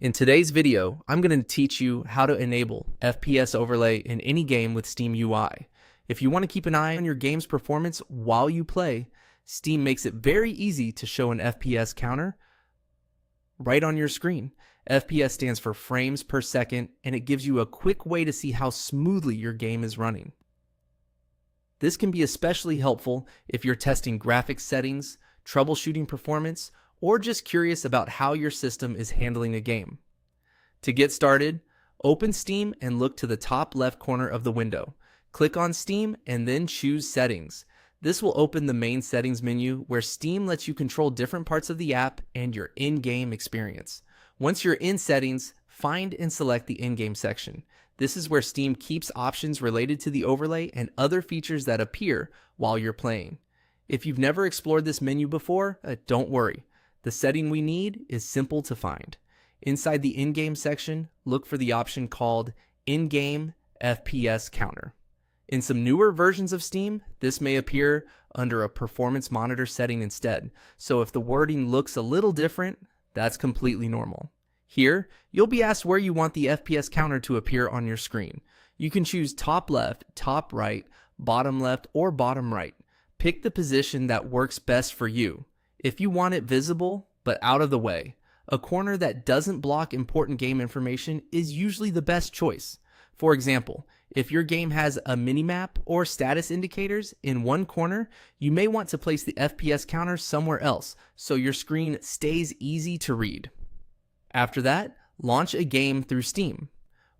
In today's video, I'm going to teach you how to enable FPS overlay in any game with Steam UI. If you want to keep an eye on your game's performance while you play, Steam makes it very easy to show an FPS counter right on your screen. FPS stands for frames per second, and it gives you a quick way to see how smoothly your game is running. This can be especially helpful if you're testing graphics settings, troubleshooting performance, or just curious about how your system is handling a game. To get started, open Steam and look to the top left corner of the window. Click on Steam and then choose Settings. This will open the main settings menu where Steam lets you control different parts of the app and your in-game experience. Once you're in Settings, find and select the in-game section. This is where Steam keeps options related to the overlay and other features that appear while you're playing. If you've never explored this menu before, don't worry. The setting we need is simple to find. Inside the in-game section, look for the option called In-Game FPS Counter. In some newer versions of Steam, this may appear under a performance monitor setting instead, so if the wording looks a little different, that's completely normal. Here, you'll be asked where you want the FPS counter to appear on your screen. You can choose top left, top right, bottom left, or bottom right. Pick the position that works best for you. If you want it visible, but out of the way, a corner that doesn't block important game information is usually the best choice. For example, if your game has a minimap or status indicators in one corner, you may want to place the FPS counter somewhere else so your screen stays easy to read. After that, launch a game through Steam.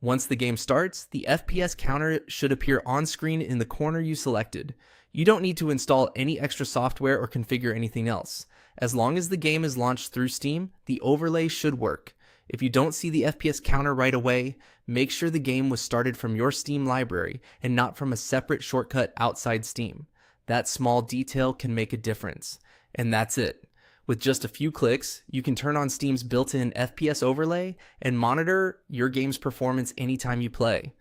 Once the game starts, the FPS counter should appear on screen in the corner you selected. You don't need to install any extra software or configure anything else. As long as the game is launched through Steam, the overlay should work. If you don't see the FPS counter right away, make sure the game was started from your Steam library and not from a separate shortcut outside Steam. That small detail can make a difference. And that's it. With just a few clicks, you can turn on Steam's built-in FPS overlay and monitor your game's performance anytime you play.